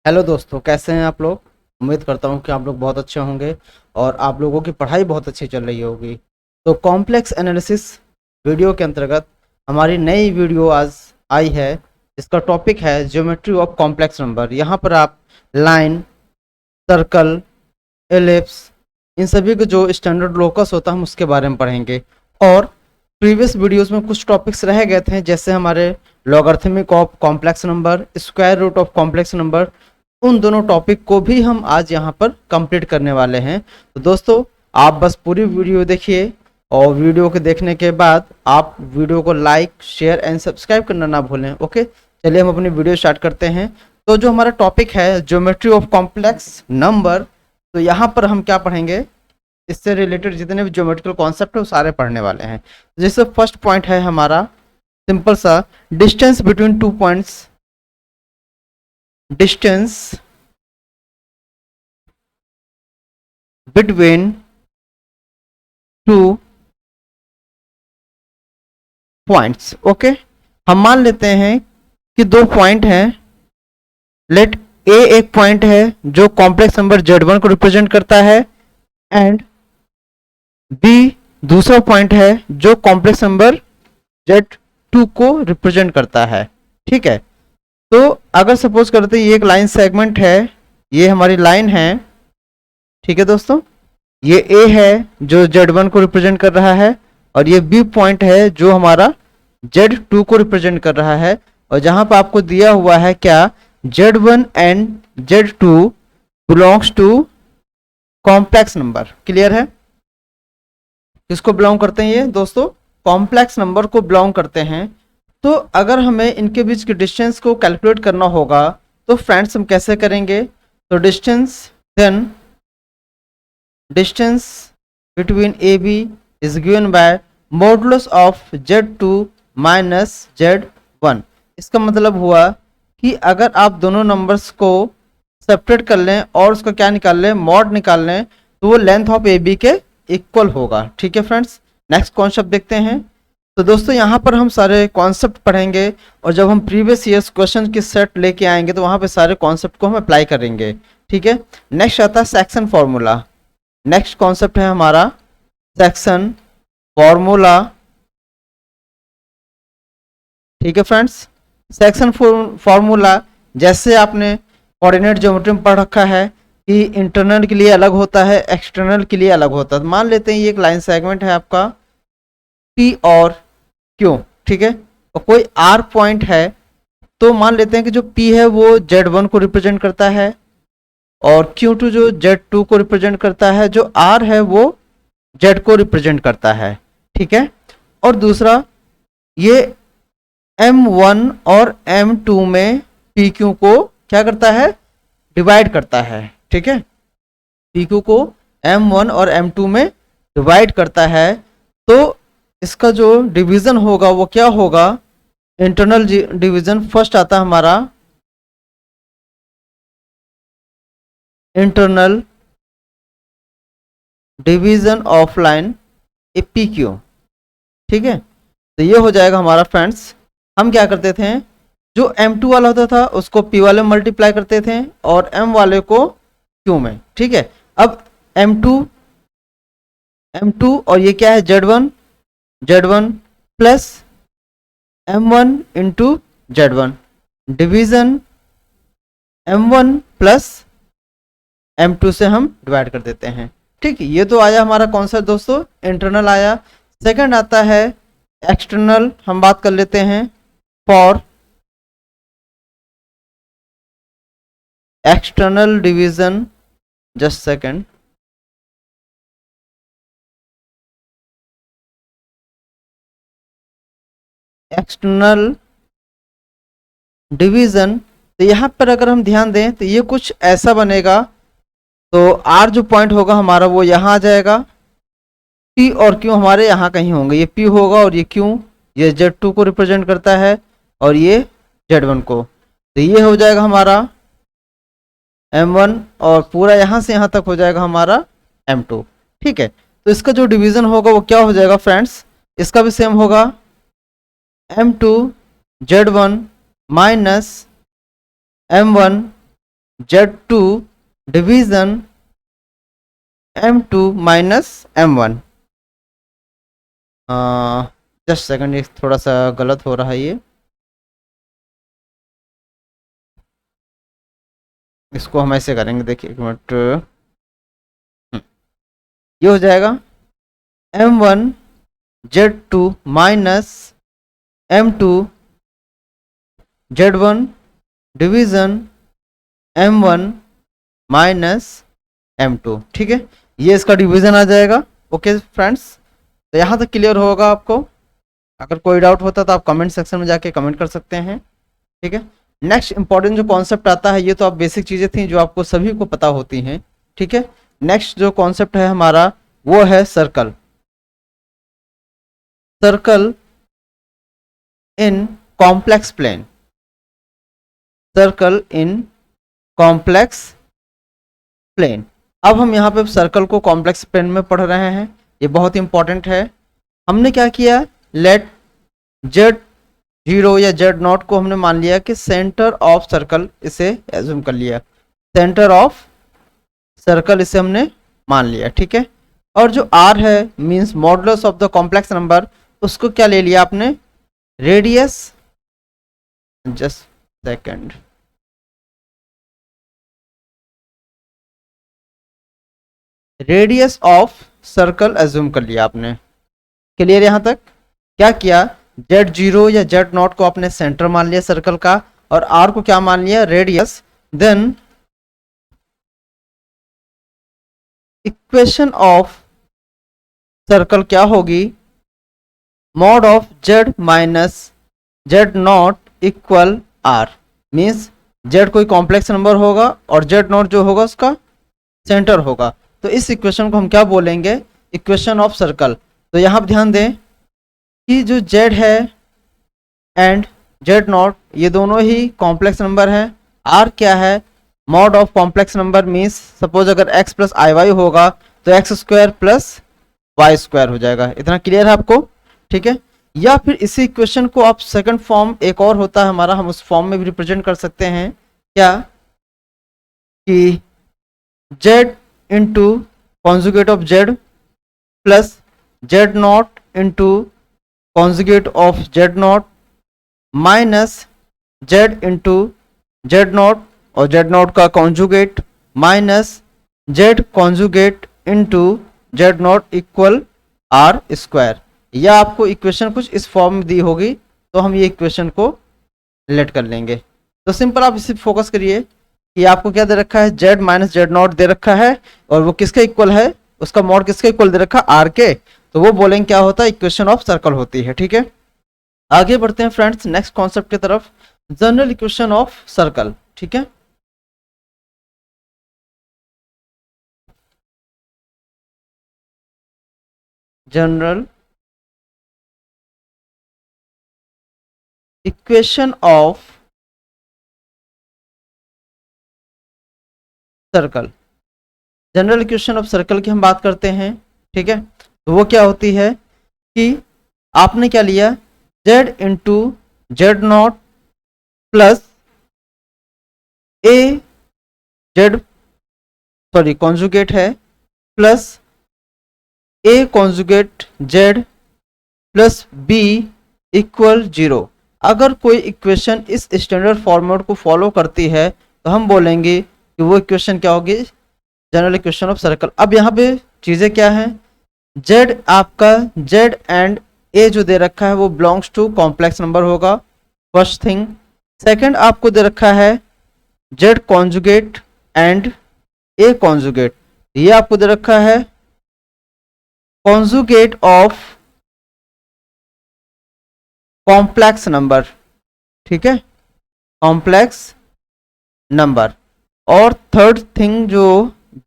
Hello दोस्तों, कैसे हैं आप लोग। उम्मीद करता हूं कि आप लोग बहुत अच्छे होंगे और आप लोगों की पढ़ाई बहुत अच्छी चल रही होगी। तो कॉम्प्लेक्स एनालिसिस वीडियो के अंतर्गत हमारी नई वीडियो आज आई है। इसका टॉपिक है ज्योमेट्री ऑफ कॉम्प्लेक्स नंबर। यहाँ पर आप लाइन, सर्कल, एलिप्स, इन सभी का जो स्टैंडर्ड लोकस होता है हम उसके बारे में पढ़ेंगे। और प्रीवियस वीडियोस में कुछ टॉपिक्स रह गए थे, जैसे हमारे logarithmic of complex number, square root of complex number. उन दोनों टॉपिक को भी हम आज यहाँ पर कंप्लीट करने वाले हैं। तो दोस्तों, आप बस पूरी वीडियो देखिए और वीडियो को देखने के बाद आप वीडियो को लाइक, शेयर एंड सब्सक्राइब करना ना भूलें। ओके, चलिए हम अपनी वीडियो स्टार्ट करते हैं। तो जो हमारा टॉपिक है ज्योमेट्री ऑफ कॉम्प्लेक्स नंबर, तो यहाँ पर हम क्या पढ़ेंगे, इससे रिलेटेड जितने भी ज्योमेट्रिकल कॉन्सेप्ट है वो सारे पढ़ने वाले हैं। जैसे फर्स्ट पॉइंट है हमारा सिंपल सा, distance between two points. Distance between two points. Okay, हम मान लेते हैं कि दो पॉइंट हैं। लेट ए एक पॉइंट है जो कॉम्प्लेक्स नंबर Z1 को रिप्रेजेंट करता है, एंड बी दूसरा पॉइंट है जो कॉम्प्लेक्स नंबर Z2 को रिप्रेजेंट करता है। ठीक है, तो अगर सपोज करते हैं ये एक लाइन सेगमेंट है, ये हमारी लाइन है। ठीक है दोस्तों, ये ए है जो Z1 को रिप्रेजेंट कर रहा है, और ये बी पॉइंट है जो हमारा Z2 को रिप्रेजेंट कर रहा है। और जहां पर आपको दिया हुआ है क्या, Z1 and Z2 belongs to complex number. Clear है, किसको बिलोंग करते हैं ये दोस्तों, कॉम्प्लेक्स नंबर को बिलोंग करते हैं। तो अगर हमें इनके बीच के डिस्टेंस को कैलकुलेट करना होगा तो फ्रेंड्स हम कैसे करेंगे। तो distance between A B is given by modulus of Z2 minus Z1। इसका मतलब हुआ कि अगर आप दोनों नंबर्स को सेपरेट कर लें और उसका क्या निकाल लें, मॉड निकाल लें, तो वो लेंथ ऑफ ए बी के इक्वल होगा। ठीक है फ्रेंड्स, नेक्स्ट कॉन्सेप्ट देखते हैं। तो दोस्तों यहाँ पर हम सारे कॉन्सेप्ट पढ़ेंगे, और जब हम प्रीवियस ईयर्स क्वेश्चन की सेट लेके आएंगे तो वहाँ पे सारे कॉन्सेप्ट को हम अप्लाई करेंगे। ठीक है, नेक्स्ट आता है सेक्शन फॉर्मूला। नेक्स्ट कॉन्सेप्ट है हमारा सेक्शन फॉर्मूला। ठीक है फ्रेंड्स, सेक्शन फॉर्मूला जैसे आपने कोऑर्डिनेट ज्योमेट्री में पढ़ रखा है कि इंटरनल के लिए अलग होता है, एक्सटर्नल के लिए अलग होता है। मान लेते हैं ये एक लाइन सेगमेंट है आपका P और Q। ठीक है, और कोई R पॉइंट है, तो मान लेते हैं कि जो P है वो Z1 को रिप्रेजेंट करता है, और Q2 जो Z2 को रिप्रेजेंट करता है, जो R है वो Z को रिप्रेजेंट करता है। ठीक है, और दूसरा ये M1 और M2 में PQ को क्या करता है, डिवाइड करता है। ठीक है, PQ को M1 और M2 में डिवाइड करता है। तो इसका जो डिवीजन होगा वो क्या होगा, इंटरनल डिवीजन फर्स्ट आता है हमारा internal division of line A PQ। ठीक है, तो ये हो जाएगा हमारा फ्रेंड्स। हम क्या करते थे, जो M2 वाला होता था उसको P वाले में मल्टीप्लाई करते थे और M वाले को Q में। ठीक है, अब M2 और ये क्या है Z1 plus M1 into Z1 division M1 plus M2 से हम डिवाइड कर देते हैं। ठीक है, ये तो आया हमारा कॉन्सेप्ट दोस्तों, इंटरनल आया। सेकंड आता है एक्सटर्नल, हम बात कर लेते हैं for external division. Just second, external division. तो यहाँ पर अगर हम ध्यान दें तो ये कुछ ऐसा बनेगा। तो R जो पॉइंट होगा हमारा वो यहाँ आ जाएगा, P और Q हमारे यहाँ कहीं होंगे। ये P होगा और ये Q, ये Z2 को रिप्रेजेंट करता है और ये Z1 को। तो ये हो जाएगा हमारा M1 और पूरा यहाँ से यहाँ तक हो जाएगा हमारा M2। ठीक है, तो इसका जो डिवीजन होगा वो क्या हो जाएगा फ्रेंड्स, इसका भी सेम होगा M2 Z1 minus M1 Z2 division M2 minus M1। Just second, ये थोड़ा सा गलत हो रहा है ये, इसको हम ऐसे करेंगे, देखिए एक मिनट। ये हो जाएगा M1 Z2 minus M2 Z1 division M1 minus M2। ठीक है, ये इसका डिवीजन आ जाएगा। ओके फ्रेंड्स, तो यहाँ तक क्लियर होगा आपको। अगर कोई डाउट होता तो आप कमेंट सेक्शन में जाके कमेंट कर सकते हैं। ठीक है, नेक्स्ट इंपॉर्टेंट जो कॉन्सेप्ट आता है, ये तो आप बेसिक चीज़ें थी जो आपको सभी को पता होती हैं। ठीक है, नेक्स्ट जो कॉन्सेप्ट है हमारा वो है circle. Circle in complex plane. Circle in complex plane. अब हम यहाँ पे सर्कल को कॉम्प्लेक्स प्लेन में पढ़ रहे हैं, ये बहुत इंपॉर्टेंट है। हमने क्या किया, लेट Z0 या Z0 को हमने मान लिया कि सेंटर ऑफ सर्कल, इसे एज्यूम कर लिया, सेंटर ऑफ सर्कल इसे हमने मान लिया। ठीक है, और जो R है means modulus of the complex number, उसको क्या ले लिया आपने, radius, just second, radius of circle assume कर लिया आपने। क्लियर यहां तक? क्या किया, Z0 या Z0 को आपने सेंटर मान लिया सर्कल का, और R को क्या मान लिया, radius. Then equation of circle क्या होगी, mod of Z minus Z0 equal R। Means Z कोई कॉम्प्लेक्स नंबर होगा और Z0 जो होगा उसका सेंटर होगा। तो इस इक्वेशन को हम क्या बोलेंगे, इक्वेशन ऑफ सर्कल। तो यहाँ ध्यान दें कि जो Z है एंड Z0 ये दोनों ही कॉम्प्लेक्स नंबर है। R क्या है, mod of complex number means suppose अगर x प्लस आई वाई होगा तो x square plus Y square हो जाएगा। इतना क्लियर है आपको? ठीक है, या फिर इसी इक्वेशन को आप सेकंड फॉर्म एक और होता है हमारा, हम उस फॉर्म में भी रिप्रेजेंट कर सकते हैं। क्या कि Z into conjugate of Z plus Z0 into conjugate of Z0 minus Z into Z0 और Z0 का conjugate minus Z conjugate into Z0 equal R square. या आपको इक्वेशन कुछ इस फॉर्म में दी होगी तो हम ये इक्वेशन को रिलेट कर लेंगे। तो सिंपल आप इसे फोकस करिए कि आपको क्या दे रखा है, Z माइनस Z0 दे रखा है, और वो किसके इक्वल है, उसका मॉड किसके इक्वल दे रखा है, R के। तो वो बोलेंगे क्या होता है, इक्वेशन ऑफ सर्कल होती है। ठीक है, आगे बढ़ते हैं फ्रेंड्स नेक्स्ट कॉन्सेप्ट की तरफ, जनरल इक्वेशन ऑफ सर्कल। ठीक है, general equation of circle. General equation of circle की हम बात करते हैं। ठीक है, तो वो क्या होती है कि आपने क्या लिया, Z into Z0 plus a Z, sorry conjugate है, plus a conjugate Z plus b equal 0। अगर कोई इक्वेशन इस स्टैंडर्ड फॉर्मेट को फॉलो करती है तो हम बोलेंगे कि वो इक्वेशन क्या होगी, जनरल इक्वेशन ऑफ सर्कल। अब यहाँ पे चीज़ें क्या हैं, Z आपका Z एंड A जो दे रखा है वो बिलोंग्स टू कॉम्प्लेक्स नंबर होगा, फर्स्ट थिंग। सेकंड आपको दे रखा है Z conjugate and A conjugate, ये आपको दे रखा है कॉन्जुगेट ऑफ कॉम्प्लेक्स नंबर। ठीक है, कॉम्प्लेक्स नंबर। और थर्ड थिंग जो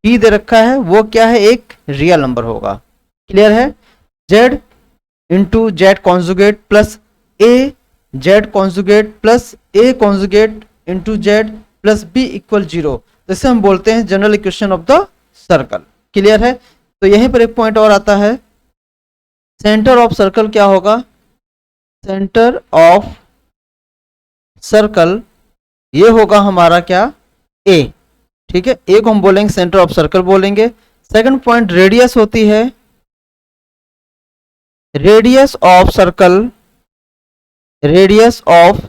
बी दे रखा है वो क्या है, एक रियल नंबर होगा। क्लियर है, Z into Z conjugate plus a Z conjugate plus a conjugate into Z plus b equal 0। तो इसे हम बोलते हैं general equation of the circle. Clear है, तो यहीं पर एक पॉइंट और आता है, सेंटर ऑफ सर्कल क्या होगा, सेंटर ऑफ सर्कल ये होगा हमारा क्या, A। ठीक है, एक हम बोलेंगे सेंटर ऑफ सर्कल बोलेंगे। सेकंड पॉइंट रेडियस होती है, radius of circle, radius of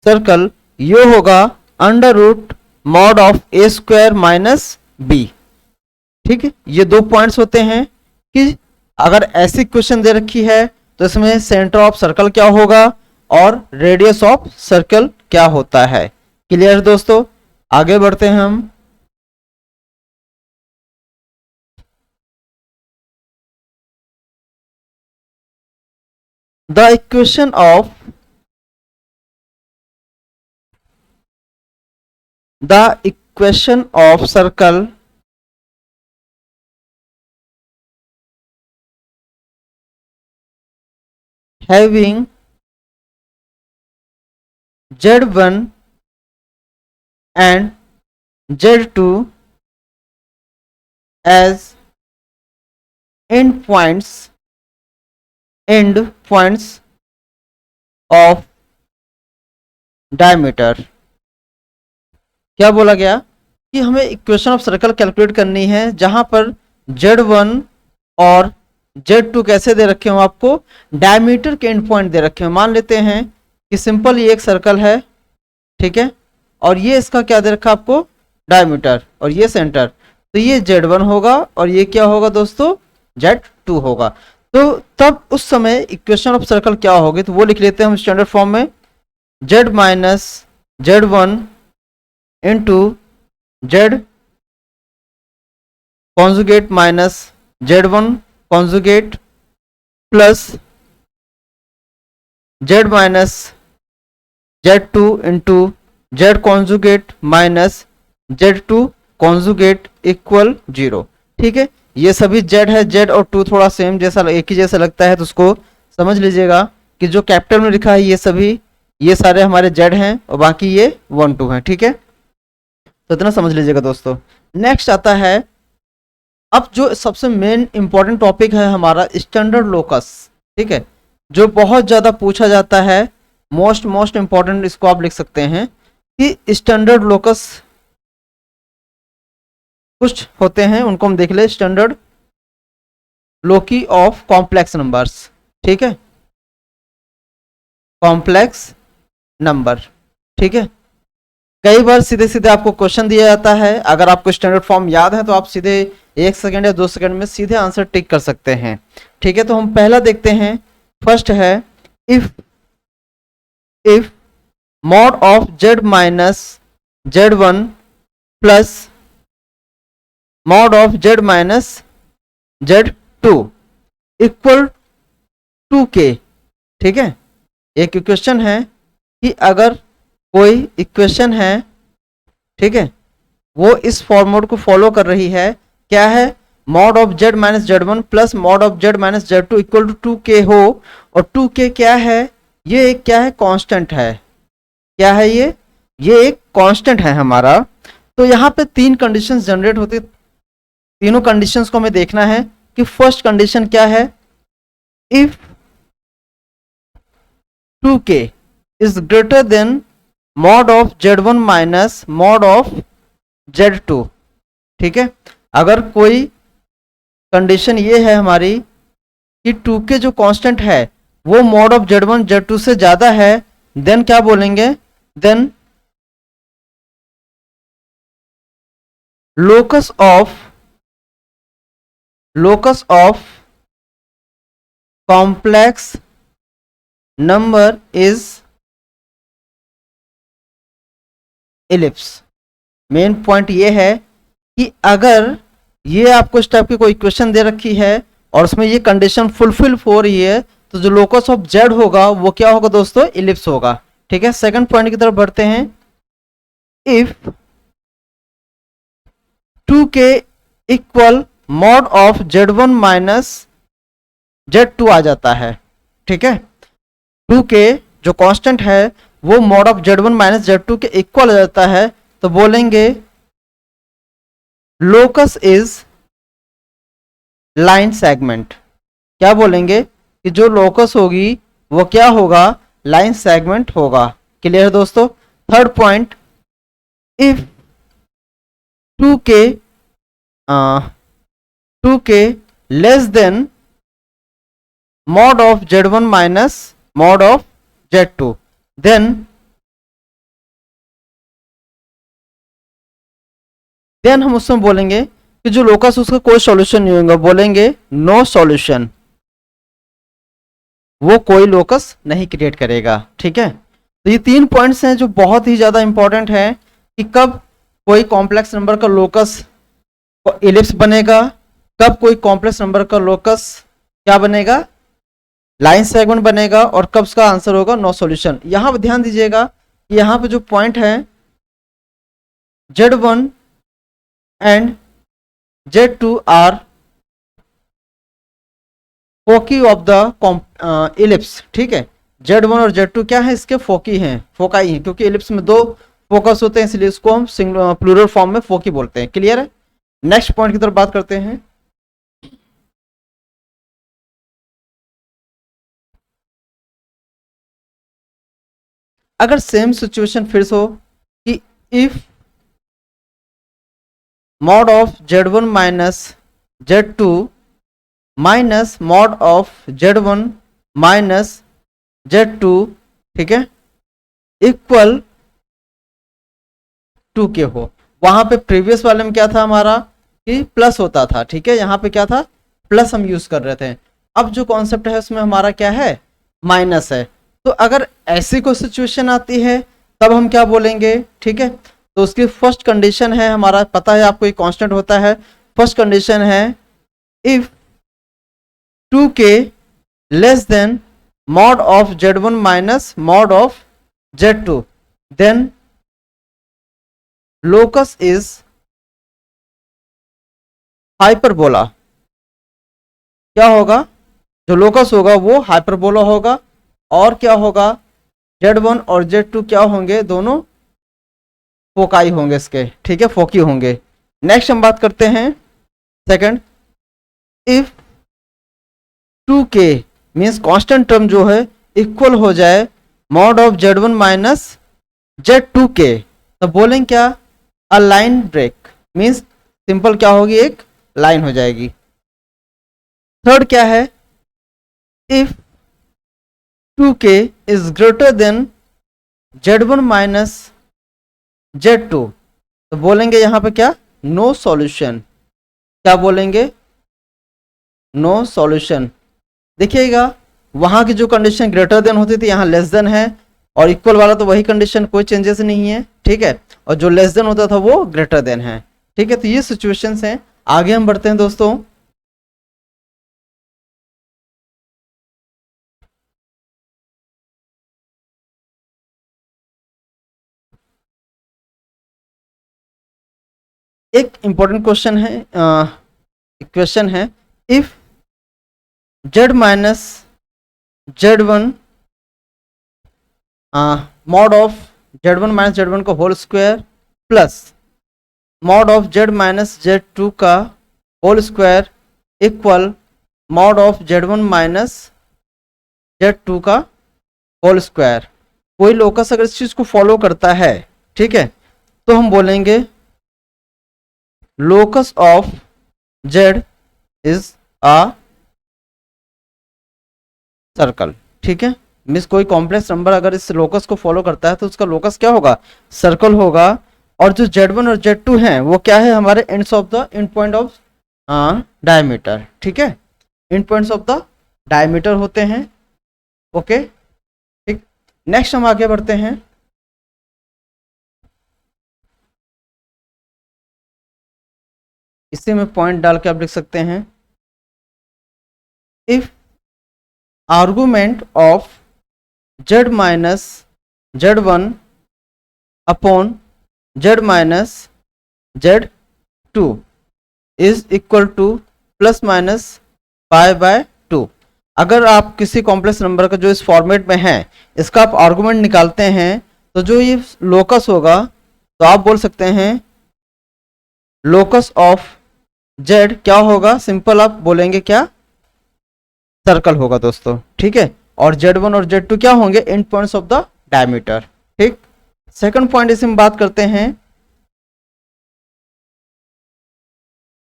circle ये होगा under root mod of a square minus b. ठीक है, ये दो पॉइंट्स होते हैं कि अगर ऐसी क्वेश्चन दे रखी है तो इसमें सेंटर ऑफ सर्कल क्या होगा और रेडियस ऑफ सर्कल क्या होता है। क्लियर दोस्तों, आगे बढ़ते हैं हम। The equation of circle having Z1 and Z2 as end points of diameter। क्या बोला गया कि हमें इक्वेशन ऑफ सर्कल कैलकुलेट करनी है जहां पर Z1 और Z2 कैसे दे रखे हो, आपको डायमीटर के एंड पॉइंट दे रखे हो। मान लेते हैं कि सिंपल ये एक सर्कल है, ठीक है, और ये इसका क्या दे रखा आपको डायमीटर और ये सेंटर, तो ये Z1 होगा और ये क्या होगा दोस्तों Z2 होगा। तो तब उस समय इक्वेशन ऑफ सर्कल क्या होगी, तो वो लिख लेते हैं हम स्टैंडर्ड फॉर्म में, Z minus Z1 into Z conjugate minus Z1 conjugate plus Z minus Z2 into Z conjugate minus Z2 conjugate equal 0। ठीक है, ये सभी Z है, Z और 2 थोड़ा सेम जैसा एक ही जैसा लगता है, तो उसको समझ लीजिएगा कि जो कैपिटल में लिखा है ये सभी ये सारे हमारे Z हैं और बाकी ये 1 2 हैं। ठीक है, तो इतना समझ लीजिएगा दोस्तों। नेक्स्ट आता है अब जो सबसे मेन इंपॉर्टेंट टॉपिक है हमारा स्टैंडर्ड लोकस। ठीक है, जो बहुत ज़्यादा पूछा जाता है, मोस्ट इंपॉर्टेंट इसको आप लिख सकते हैं कि स्टैंडर्ड लोकस कुछ होते हैं, उनको हम देख ले। Standard Loki of complex numbers. ठीक है, कॉम्प्लेक्स नंबर। ठीक है, कई बार सीधे सीधे आपको क्वेश्चन दिया जाता है, अगर आपको स्टैंडर्ड फॉर्म याद है तो आप सीधे 1 सेकंड या 2 सेकंड में सीधे आंसर टिक कर सकते हैं। ठीक है, तो हम पहला देखते हैं, फर्स्ट है if mod of Z minus Z1 plus mod of Z minus Z2 equal 2k। ठीक है, एक इक्वेशन है कि अगर कोई इक्वेशन है, ठीक है, वो इस फॉर्मूले को फॉलो कर रही है, क्या है, mod of Z minus Z1 plus mod of Z minus Z2 equal to 2k हो, और 2k क्या है, ये एक क्या है, कांस्टेंट है। क्या है ये एक कांस्टेंट है हमारा। तो यहाँ पे 3 कंडीशंस जनरेट होती, तीनों कंडीशंस को हमें देखना है कि फर्स्ट कंडीशन क्या है, if 2k is greater then mod of Z1 minus mod of Z2। ठीक है, अगर कोई कंडीशन ये है हमारी कि 2k जो कांस्टेंट है वो मॉड ऑफ Z1 Z2 से ज्यादा है, देन क्या बोलेंगे, then locus of complex number is ellipse. Main point ये है कि अगर ये आपको इस टाइप की कोई इक्वेशन दे रखी है और उसमें ये कंडीशन फुलफिल हो रही है, तो जो लोकस ऑफ Z होगा वो क्या होगा दोस्तों, इलिप्स होगा। ठीक है, सेकंड पॉइंट की तरफ बढ़ते हैं, if 2k equal mod of Z1 minus Z2 आ जाता है। ठीक है, 2k जो कांस्टेंट है वो mod of Z1 minus Z2 के इक्वल आ जाता है, तो बोलेंगे लोकस इज लाइन सेगमेंट। क्या बोलेंगे कि जो लोकस होगी वो क्या होगा, लाइन सेगमेंट होगा। क्लियर दोस्तों। Third point, if 2k 2k less than mod of z1 minus mod of z2, then हम उसमें बोलेंगे कि जो लोकस उसका कोई सॉल्यूशन नहीं होगा, बोलेंगे नो सॉल्यूशन, वो कोई लोकस नहीं क्रिएट करेगा। ठीक है, तो ये 3 पॉइंट्स हैं जो बहुत ही ज्यादा इंपॉर्टेंट है कि कब कोई कॉम्प्लेक्स नंबर का लोकस इलिप्स बनेगा, कब कोई कॉम्प्लेक्स नंबर का लोकस क्या बनेगा, लाइन सेगमेंट बनेगा, और कब उसका आंसर होगा नो सॉल्यूशन। यहां पर ध्यान दीजिएगा कि यहां पे जो पॉइंट है Z1 and Z2 are foci of the ellipse. ठीक है, Z1 और Z2 क्या है, इसके फोकी हैं, फोकाई हैं, क्योंकि इलिप्स में 2 फोकस होते हैं, इसलिए इसको हम प्लूरल फॉर्म में फोकी बोलते हैं। क्लियर है? नेक्स्ट पॉइंट की तरफ बात करते हैं। अगर सेम सिचुएशन फिर से हो कि if mod of z1 minus z2 minus mod of z1 minus z2, ठीक है, इक्वल 2k हो। वहां पे प्रीवियस वाले में क्या था हमारा कि प्लस होता था। ठीक है, यहाँ पे क्या था, प्लस हम यूज कर रहे थे। अब जो कॉन्सेप्ट है उसमें हमारा क्या है, माइनस है। तो अगर ऐसी कोई सिचुएशन आती है तब हम क्या बोलेंगे। ठीक है, तो उसकी फर्स्ट कंडीशन है, हमारा पता है आपको, एक कांस्टेंट होता है। फर्स्ट कंडीशन है if 2k less than mod of z1 minus mod of z2, then locus is hyperbola. क्या होगा, जो लोकस होगा वो हाइपरबोला होगा, और क्या होगा, z1 और z2 क्या होंगे, दोनों फोकाई होंगे इसके। ठीक है, फोकी होंगे। नेक्स्ट हम बात करते हैं second, if 2k means constant term जो है इक्वल हो जाए mod of z1 minus z2k, तो बोलेंगे क्या, a line break, means simple क्या होगी, एक लाइन हो जाएगी। थर्ड क्या है, if 2k is greater than z1 minus z2, तो बोलेंगे यहां पे क्या, नो सॉल्यूशन। क्या बोलेंगे, नो सॉल्यूशन। देखिएगा वहां की जो कंडीशन ग्रेटर देन होती थी, यहाँ लेस देन है, और इक्वल वाला तो वही कंडीशन, कोई चेंजेस नहीं है। ठीक है, और जो लेस देन होता था वो ग्रेटर देन है। ठीक है, तो ये सिचुएशंस हैं। आगे हम बढ़ते हैं दोस्तों। एक इंपॉर्टेंट क्वेश्चन है, इक्वेशन है, if z minus z1 mod of z1 minus z1 का whole square plus mod of z minus z2 का whole square equal mod of z1 minus z2 का होल स्क्वायर। कोई लोकस अगर इस चीज को फॉलो करता है, ठीक है, तो हम बोलेंगे locus of z is a circle. ठीक है, मीन्स कोई कॉम्प्लेक्स नंबर अगर इस लोकस को फॉलो करता है तो उसका लोकस क्या होगा, सर्कल होगा। और जो z1 और z2 हैं वो क्या है, हमारे ends of the end point of diameter. ठीक है, and points of the diameter होते हैं। ओके, ठीक। नेक्स्ट हम आगे बढ़ते हैं। इसे में पॉइंट डाल के आप लिख सकते हैं, if argument of z minus z1 upon z minus z2 is equal two plus minus pi by 2। अगर आप किसी कॉम्प्लेक्स नंबर का जो इस फॉर्मेट में है इसका आप आर्गुमेंट निकालते हैं तो जो ये लोकस होगा तो आप बोल सकते हैं लोकस ऑफ z क्या होगा, सिंपल आप बोलेंगे क्या, सर्कल होगा दोस्तों। ठीक है, और z1 और z2 क्या होंगे, end points of the diameter. ठीक, सेकंड पॉइंट इसे हम बात करते हैं,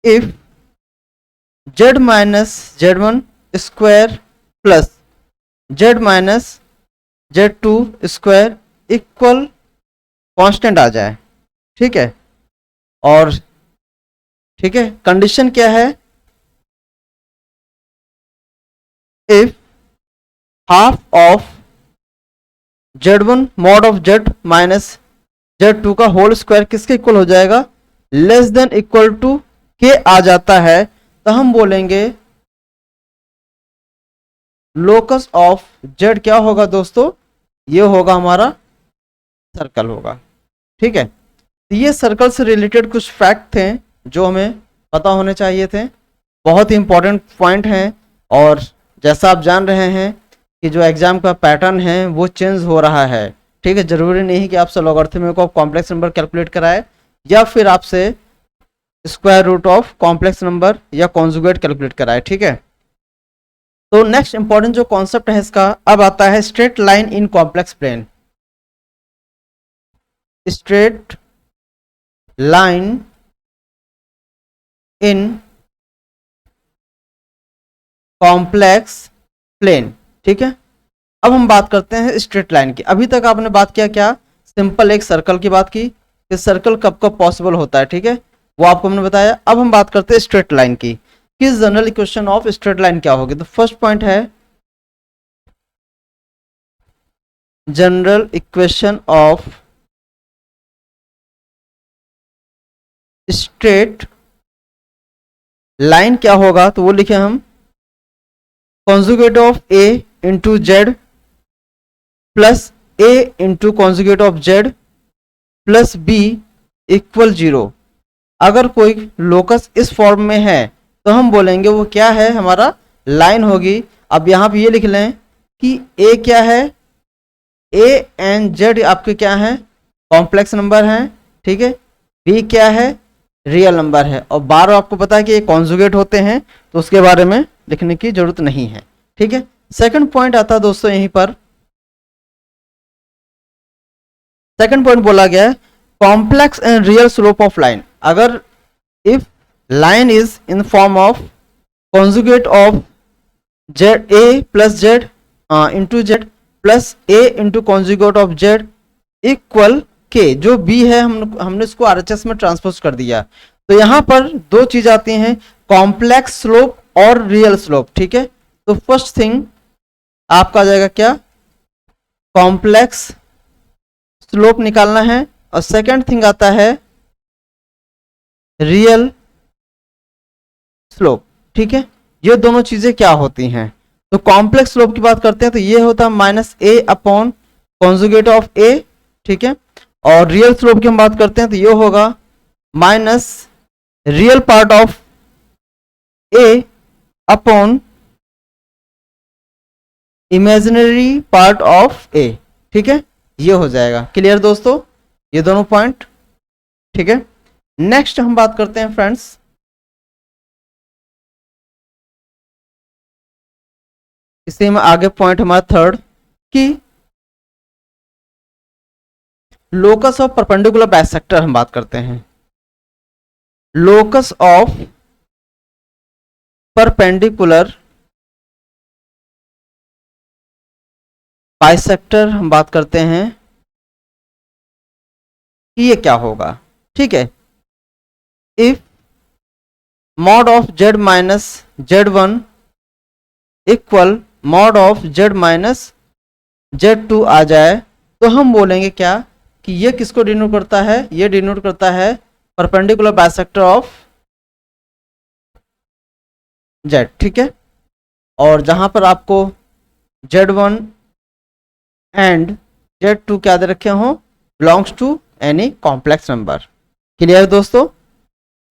if z minus z1 square plus z minus z2 square equal constant आ जाए, ठीक है। और ठीक है, कंडीशन क्या है, if half of z1 mod of z minus z2 का होल स्क्वायर किसके इक्वल हो जाएगा, लेस देन इक्वल टू के आ जाता है, तो हम बोलेंगे लोकस ऑफ z क्या होगा दोस्तों, ये होगा हमारा सर्कल होगा, ठीक है। तो ये सर्कल से रिलेटेड कुछ फैक्ट थे जो हमें पता होने चाहिए थे, बहुत ही इंपॉर्टेंट पॉइंट हैं। और जैसा आप जान रहे हैं कि जो एग्जाम का पैटर्न है वो चेंज हो रहा है, ठीक है। जरूरी नहीं कि आपसे लॉगरिथम को कॉम्प्लेक्स नंबर कैलकुलेट कराए या फिर आपसे square root of complex number या कॉन्जुगेट कैलकुलेट कराए, ठीक है। तो नेक्स्ट इंपॉर्टेंट जो कॉन्सेप्ट है इसका अब आता है straight line in complex plane. Straight line in complex plane, ठीक है। अब हम बात करते हैं स्ट्रेट लाइन की। अभी तक आपने बात किया क्या, सिंपल एक सर्कल की बात की कि सर्कल कब कब पॉसिबल होता है, ठीक है, वो आपको हमने बताया। अब हम बात करते हैं स्ट्रेट लाइन की कि general equation of straight line क्या होगी। तो फर्स्ट पॉइंट है general equation of straight line क्या होगा, तो वो लिखे हम conjugate of a into Z plus a into conjugate of z plus b equal 0। अगर कोई लोकस इस फॉर्म में है तो हम बोलेंगे वो क्या है, हमारा लाइन होगी। अब यहाँ पे ये लिख लें कि a क्या है, a एंड z आपके क्या हैं, कॉम्प्लेक्स नंबर हैं, ठीक है। b क्या है, रियल नंबर है। और 12 आपको पता है कि ये कॉन्जुगेट होते हैं तो उसके बारे में लिखने की जरूरत नहीं है, ठीक है। सेकंड पॉइंट आता है दोस्तों, यहीं पर सेकंड पॉइंट बोला गया है complex and real slope of line. अगर if line is in form of conjugate of Z A plus Z into Z plus A into conjugate of Z equal K, जो बी है हमने इसको RHS में transpose कर दिया। तो यहां पर दो चीज आती हैं, कॉम्प्लेक्स स्लोप और रियल स्लोप, ठीक है। तो फर्स्ट थिंग आपका आ जाएगा क्या, कॉम्प्लेक्स स्लोप निकालना है, और सेकंड थिंग आता है रियल स्लोप, ठीक है। ये दोनों चीजें क्या होती हैं, तो कॉम्प्लेक्स स्लोप की बात करते हैं तो ये होता है minus A upon conjugate of A, ठीक है। और रियल स्लोप की हम बात करते हैं तो ये होगा minus real part of A upon imaginary part of A, ठीक है। ये हो जाएगा क्लियर दोस्तों, ये दोनों पॉइंट, ठीक है। नेक्स्ट हम बात करते हैं फ्रेंड्स इसी में आगे पॉइंट हमारा थर्ड कि लोकस ऑफ परपेंडिकुलर बाइसेक्टर हम बात करते हैं। लोकस ऑफ परपेंडिकुलर बाइसेक्टर हम बात करते हैं कि ये क्या होगा, ठीक है। If mod of z minus z1 equal mod of z minus z2 आ जाए तो हम बोलेंगे क्या कि ये किसको डिनोट करता है, ये डिनोट करता है परपेंडिकुलर बाइसेक्टर ऑफ z, ठीक है। और जहां पर आपको z1 एंड z2 क्या दे रखे हो, belongs to any complex number, clear दोस्तों।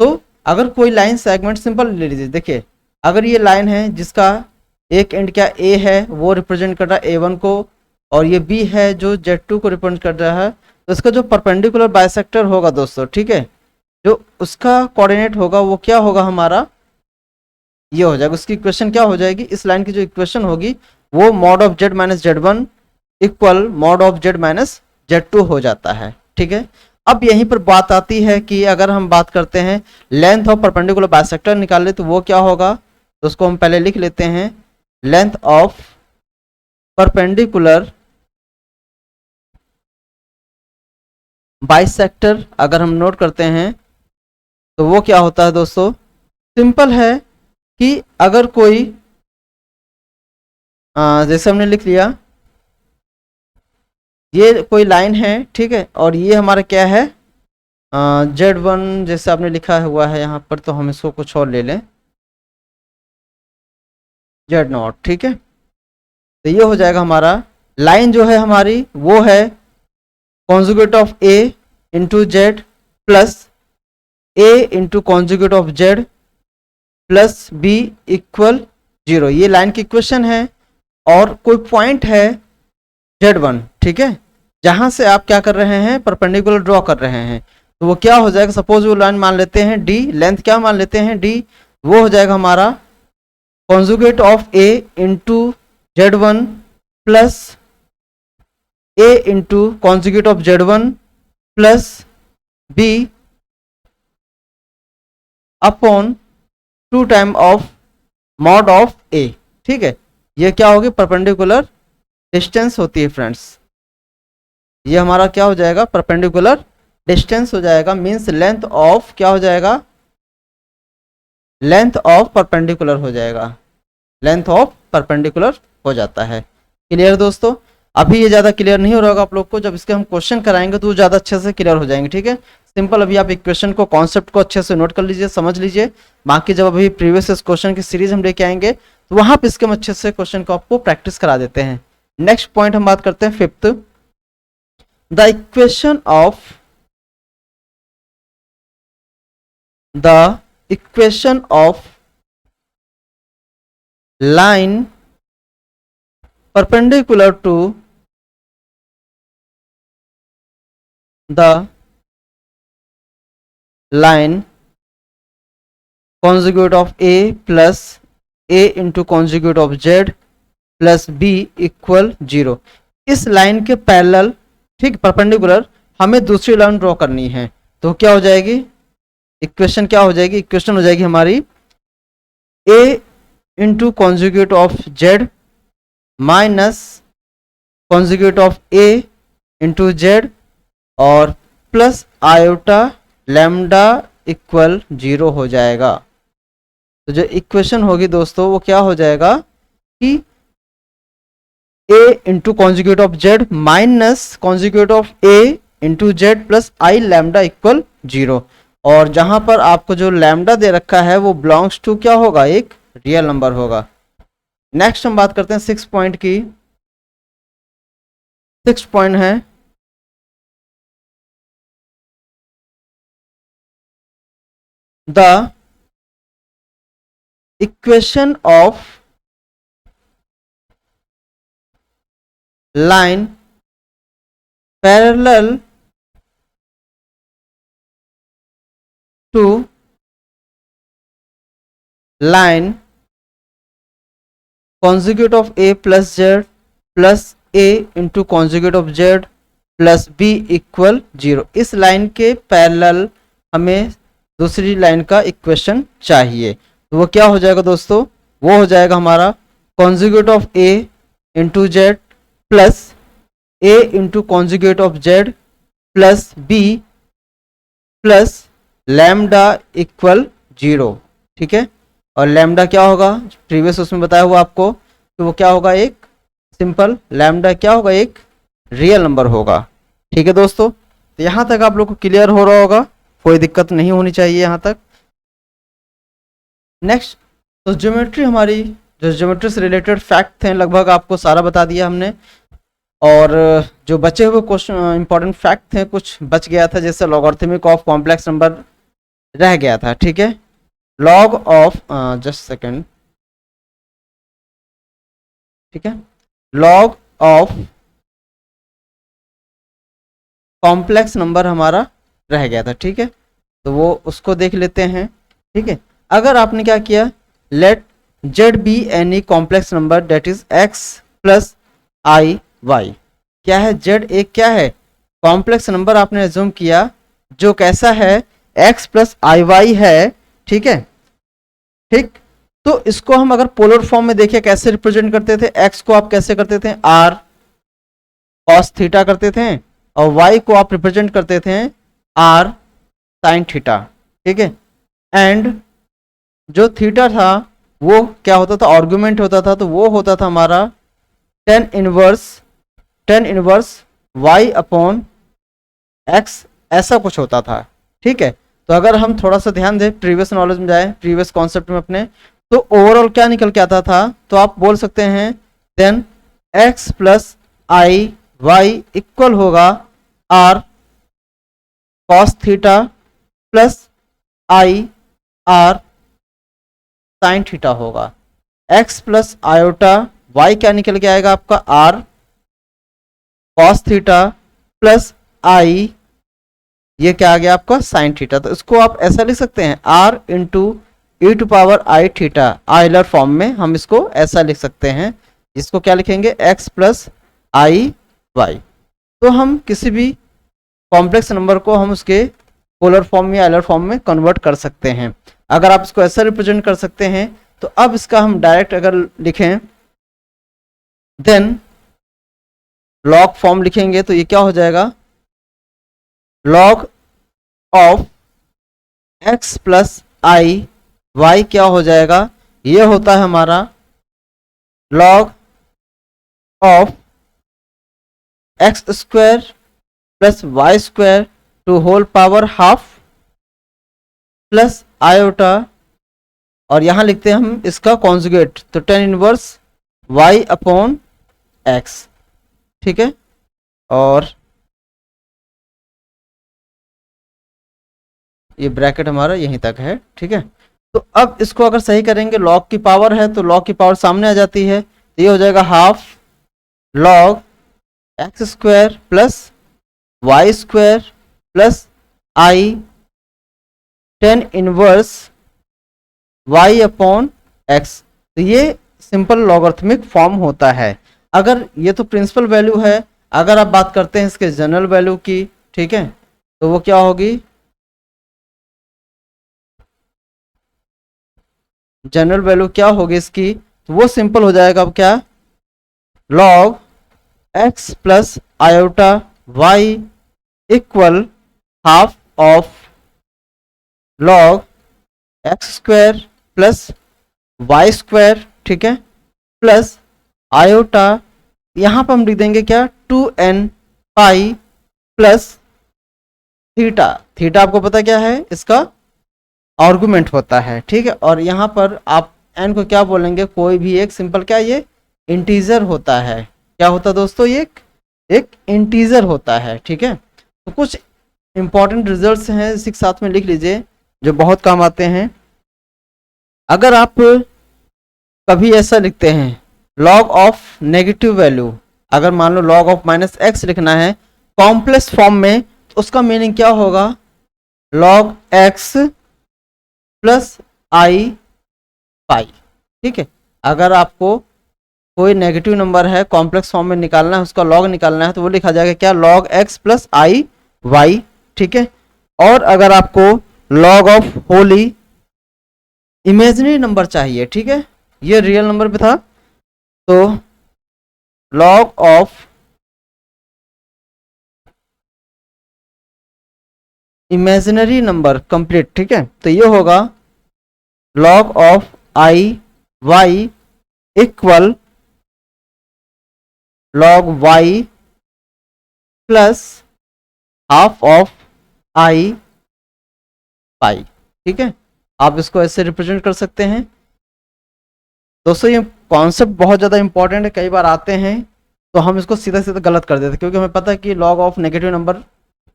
तो अगर कोई लाइन सेगमेंट सिंपल ले लीजिए, देखिए अगर ये लाइन है जिसका एक एंड क्या a है वो रिप्रेजेंट कर रहा है a1 को, और ये b है जो z2 को रिप्रेजेंट कर रहा है, तो इसका जो परपेंडिकुलर बाइसेक्टर होगा दोस्तों, ठीक है, जो उसका कोऑर्डिनेट होगा वो क्या होगा हमारा, ये हो जाएगा। उसकी इक्वेशन क्या हो जाएगी, इस लाइन की जो इक्वेशन होगी वो mod of z minus z1 equal mod of z minus z2 हो जाता है, ठीक है। अब यहीं पर बात आती है कि अगर हम बात करते हैं लेंथ ऑफ परपेंडिकुलर बाइसेक्टर निकाल ले तो वो क्या होगा, तो उसको हम पहले लिख लेते हैं। लेंथ ऑफ परपेंडिकुलर बाइसेक्टर अगर हम नोट करते हैं तो वो क्या होता है दोस्तों, सिंपल है कि अगर कोई जैसे हमने लिख लिया ये कोई लाइन है, ठीक है, और ये हमारा क्या है Z1 जैसे आपने लिखा हुआ है यहाँ पर, तो हम इसको कुछ और ले लें Z0, ठीक है। तो ये हो जाएगा हमारा लाइन जो है हमारी वो है conjugate of A into Z plus A into conjugate of Z plus B equal 0। ये लाइन की इक्वेशन है और कोई पॉइंट है Z1, ठीक है, जहां से आप क्या कर रहे हैं, परपेंडिकुलर ड्रॉ कर रहे हैं। तो वो क्या हो जाएगा, सपोज वो लाइन मान लेते हैं D, लेंथ क्या मान लेते हैं D, वो हो जाएगा हमारा conjugate of A into Z1 plus A into conjugate of Z1 plus B upon 2 time of mod of A, ठीक है। ये क्या होगी, परपेंडिकुलर डिस्टेंस होती है फ्रेंड्स। ये हमारा क्या हो जाएगा, परपेंडिकुलर डिस्टेंस हो जाएगा, मींस लेंथ ऑफ क्या हो जाएगा, लेंथ ऑफ परपेंडिकुलर हो जाएगा, लेंथ ऑफ परपेंडिकुलर हो जाता है। क्लियर दोस्तों, अभी ये ज़्यादा क्लियर नहीं हो रहा होगा आप लोग को, जब इसके हम क्वेश्चन कराएंगे तो ज़्यादा अच्छे से क्लियर हो जाएंगे, ठीक है। सिंपल अभी आप इक्वेशन को, कॉन्सेप्ट को अच्छे से नोट कर लीजिए, समझ लीजिए। बाकी जब अभी प्रीवियस क्वेश्चन की सीरीज हम लेके आएंगे तो वहां पे इसके हम अच्छे से क्वेश्चन को आपको प्रैक्टिस करा देते हैं। नेक्स्ट पॉइंट हम बात करते हैं fifth, the equation of line perpendicular to the line conjugate of A plus A into conjugate of Z plus B equal 0। इस लाइन के पैरेलल, ठीक, परपेंडिकुलर हमें दूसरी लाइन ड्रॉ करनी है, तो क्या हो जाएगी इक्वेशन, क्या हो जाएगी इक्वेशन हो जाएगी हमारी A into conjugate of Z minus conjugate of A into Z और प्लस आयोटा लैम्डा इक्वल 0 हो जाएगा। तो जो इक्वेशन होगी दोस्तों वो क्या हो जाएगा कि A into conjugate of Z minus conjugate of A into Z plus I lambda equal 0। और जहां पर आपको जो लैम्डा दे रखा है वो बिलोंग्स टू क्या होगा, एक रियल नंबर होगा। नेक्स्ट हम बात करते हैं 6 पॉइंट की। 6 पॉइंट है the equation of line parallel to line conjugate of A plus Z plus A into conjugate of Z plus B equal 0। इस लाइन के पैरेलल हमें दूसरी लाइन का इक्वेशन चाहिए, तो वो क्या हो जाएगा दोस्तों, वो हो जाएगा हमारा conjugate of A into Z plus A into conjugate of Z plus B plus lambda equal 0, ठीक है। और लैम्डा क्या होगा, प्रीवियस उसमें बताया हुआ आपको कि वो क्या होगा, एक सिंपल लैम्डा क्या होगा, एक रियल नंबर होगा, ठीक है दोस्तों। तो यहाँ तक आप लोग को क्लियर हो रहा होगा, कोई दिक्कत नहीं होनी चाहिए यहाँ तक। नेक्स्ट, तो ज्योमेट्री, हमारी जो ज्योमेट्री से रिलेटेड फैक्ट थे लगभग आपको सारा बता दिया हमने, और जो बचे हुए क्वेश्चन इंपॉर्टेंट फैक्ट थे कुछ बच गया था, जैसे लॉगरिथमिक ऑफ कॉम्प्लेक्स नंबर रह गया था, ठीक है। लॉग ऑफ जस्ट सेकेंड, ठीक है, लॉग ऑफ कॉम्प्लेक्स नंबर हमारा रह गया था, ठीक है। तो वो उसको देख लेते हैं, ठीक है। अगर आपने क्या किया, let Z be any complex number that is X plus I Y। क्या है, Z एक क्या है, कॉम्प्लेक्स नंबर आपने एज्यूम किया जो कैसा है, x प्लस आई वाई है, ठीक है, ठीक। तो इसको हम अगर पोलर फॉर्म में देखिए कैसे रिप्रेजेंट करते थे, x को आप कैसे करते थे, r cos थीटा करते थे, और y को आप रिप्रेजेंट करते थे r sin थीटा, ठीक है। एंड जो थीटा था वो क्या होता था, आर्गुमेंट होता था, तो वो होता था हमारा ten inverse y upon x, ऐसा कुछ होता था, ठीक है। तो अगर हम थोड़ा सा ध्यान दें, प्रीवियस नॉलेज में जाए, प्रीवियस कॉन्सेप्ट में अपने, तो ओवरऑल क्या निकल के आता था, तो आप बोल सकते हैं देन x प्लस आई वाई इक्वल होगा r cos थीटा प्लस आई r sin थीटा होगा। x प्लस आयोटा y क्या निकल के आएगा आपका, r cos theta plus i, ये क्या आ गया आपका sin थीटा। तो इसको आप ऐसा लिख सकते हैं r into e to power i theta, Euler form में हम इसको ऐसा लिख सकते हैं, इसको क्या लिखेंगे x प्लस आई वाई। तो हम किसी भी कॉम्प्लेक्स नंबर को हम उसके पोलर फॉर्म या आयलर फॉर्म में कन्वर्ट कर सकते हैं। अगर आप इसको ऐसा रिप्रेजेंट कर सकते हैं, तो अब इसका हम डायरेक्ट अगर लिखें देन लॉग फॉर्म लिखेंगे, तो ये क्या हो जाएगा, log of x plus I y क्या हो जाएगा, ये होता है हमारा log of x square plus Y square to whole power half plus iota, और यहां लिखते हैं हम इसका कॉन्जुगेट, तो tan inverse y upon x, ठीक है। और ये ब्रैकेट हमारा यहीं तक है, ठीक है। तो अब इसको अगर सही करेंगे, लॉग की पावर है तो लॉग की पावर सामने आ जाती है, तो ये हो जाएगा half log x square plus Y square plus I tan inverse y upon x। तो ये सिंपल लॉगरिथमिक फॉर्म होता है। अगर ये तो प्रिंसिपल वैल्यू है, अगर आप बात करते हैं इसके जनरल वैल्यू की, ठीक है, तो वो क्या होगी, जनरल वैल्यू क्या होगी इसकी, तो वो सिंपल हो जाएगा, अब क्या, log x plus iota y equal half of log x square plus Y square, ठीक है, प्लस आयोटा, यहां पर हम लिख देंगे क्या, 2n pi plus theta. Theta आपको पता क्या है, इसका आर्गुमेंट होता है, ठीक है। और यहाँ पर आप n को क्या बोलेंगे, कोई भी एक सिंपल क्या, ये इंटीजर होता है, क्या होता है दोस्तों, ये एक इंटीजर होता है, ठीक है। तो कुछ इंपॉर्टेंट रिजल्ट्स हैं, इसी के साथ में लिख लीजिए जो बहुत काम आते हैं। अगर आप कभी ऐसा लिखते हैं लॉग ऑफ नेगेटिव वैल्यू, अगर मान लो लॉग ऑफ माइनस एक्स लिखना है कॉम्प्लेक्स फॉर्म में, तो उसका मीनिंग क्या होगा, लॉग एक्स प्लस आई पाई, ठीक है। अगर आपको कोई नेगेटिव नंबर है कॉम्प्लेक्स फॉर्म में निकालना है, उसका लॉग निकालना है, तो वो लिखा जाएगा क्या, लॉग एक्स प्लस आई वाई, ठीक है। और अगर आपको log of wholly imaginary number चाहिए, ठीक है, ये रियल नंबर पे था, तो log of imaginary number complete, ठीक है, तो ये होगा log of I Y equal log Y plus half of I pi, ठीक है। आप इसको ऐसे रिप्रेजेंट कर सकते हैं। दोस्तों ये कॉन्सेप्ट बहुत ज़्यादा इंपॉर्टेंट है, कई बार आते हैं तो हम इसको सीधा सीधा गलत कर देते हैं, क्योंकि हमें पता है कि log of negative number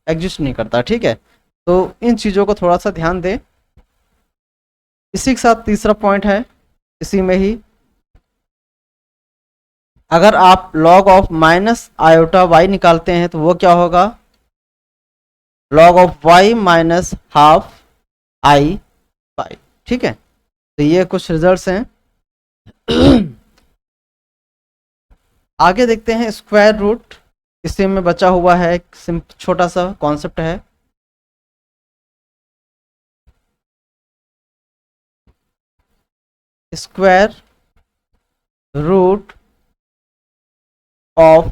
exist नहीं करता, ठीक है। तो इन चीज़ों को थोड़ा सा ध्यान दें। इसी के साथ तीसरा पॉइंट है, इसी में ही, अगर आप log of minus iota Y निकालते हैं तो वो क्या होगा, log of Y minus half I pi, ठीक है। तो ये कुछ रिजल्ट्स हैं। आगे देखते हैं स्क्वायर रूट इसी में बचा हुआ है एक छोटा सा कॉन्सेप्ट है, स्क्वायर रूट ऑफ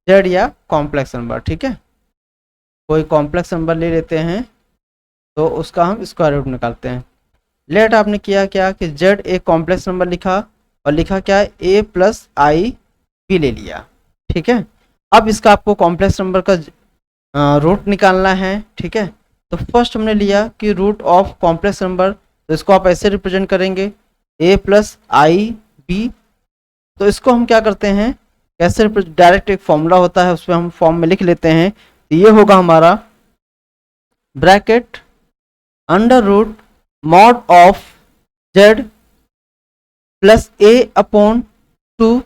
जेड या कॉम्प्लेक्स नंबर। ठीक है, कोई कॉम्प्लेक्स नंबर ले लेते हैं तो उसका हम स्क्वायर रूट निकालते हैं। लेट आपने किया क्या कि जेड एक कॉम्प्लेक्स नंबर लिखा और लिखा क्या है ए प्लस आई बी ले लिया। ठीक है, अब इसका आपको कॉम्प्लेक्स नंबर का रूट निकालना है। ठीक है, तो फर्स्ट हमने लिया कि रूट ऑफ कॉम्प्लेक्स नंबर, तो इसको आप ऐसे रिप्रेजेंट करेंगे ए प्लस आई बी। तो इसको हम क्या करते हैं, कैसे डायरेक्ट एक फॉर्मूला होता है उसमें हम फॉर्म में लिख लेते हैं। तो ये होगा हमारा bracket under root mod of z plus a upon 2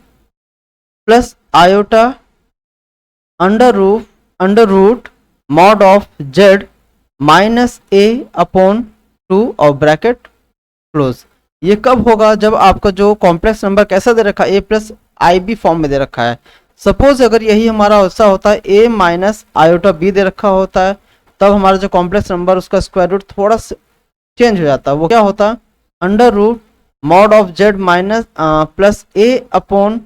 plus iota under root mod of z minus A upon 2 और ब्रैकेट क्लोज। ये कब होगा, जब आपका जो कॉम्प्लेक्स नंबर कैसा दे रखा है ए प्लस आई बी फॉर्म में दे रखा है। सपोज अगर यही हमारा ऐसा होता है ए माइनस आयोटा बी दे रखा होता है, तब हमारा जो कॉम्प्लेक्स नंबर उसका स्क्वायर रूट थोड़ा चेंज हो जाता है। वो क्या होता, under root mod of z minus plus a upon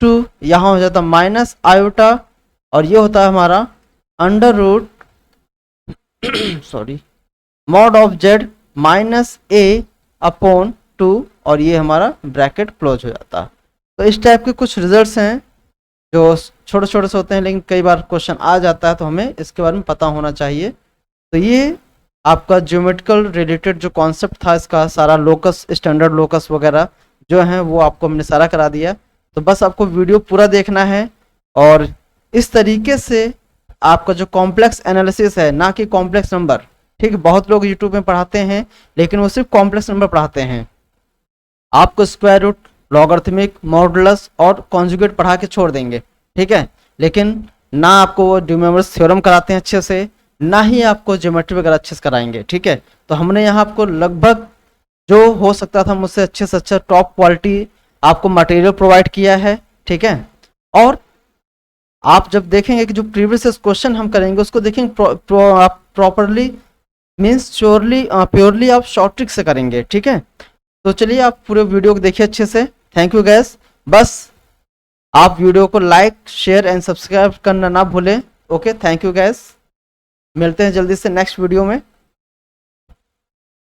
2, यहाँ हो जाता माइनस आयोटा, और ये होता है हमारा under root sorry mod of z minus A upon 2, और ये हमारा ब्रैकेट क्लोज हो जाता। तो इस टाइप के कुछ रिजल्ट्स हैं जो छोटे छोटे से होते हैं, लेकिन कई बार क्वेश्चन आ जाता है तो हमें इसके बारे में पता होना चाहिए। तो ये आपका ज्योमेट्रिकल रिलेटेड जो कॉन्सेप्ट था, इसका सारा लोकस, स्टैंडर्ड लोकस वगैरह जो है वो आपको हमने सारा करा दिया। तो बस आपको वीडियो पूरा देखना है, और इस तरीके से आपका जो कॉम्प्लेक्स एनालिसिस है, ना कि कॉम्प्लेक्स नंबर। ठीक है, बहुत लोग यूट्यूब में पढ़ाते हैं लेकिन वो सिर्फ कॉम्प्लेक्स नंबर पढ़ाते हैं, आपको स्क्वायर रूट, लॉगरिथमिक, मॉडुलस और कॉन्जुगेट पढ़ा के छोड़ देंगे। ठीक है, लेकिन ना आपको वो ड्यूमेमर्स थ्योरम कराते हैं अच्छे से, ना ही आपको ज्योमेट्री वगैरह अच्छे से कराएंगे। ठीक है, तो हमने यहाँ आपको लगभग जो हो सकता था मुझसे अच्छे से अच्छा टॉप क्वालिटी आपको मटेरियल प्रोवाइड किया है। ठीक है, और आप जब देखेंगे कि जो प्रीवियस क्वेश्चन हम करेंगे उसको देखेंगे आप प्रॉपरली मीन्स प्योरली आप शॉर्ट ट्रिक से करेंगे। ठीक है, तो चलिए आप पूरे वीडियो को देखिए अच्छे से। थैंक यू गैस, बस आप वीडियो को लाइक, शेयर एंड सब्सक्राइब करना ना भूलें। ओके, थैंक यू गैस, मिलते हैं जल्दी से नेक्स्ट वीडियो में।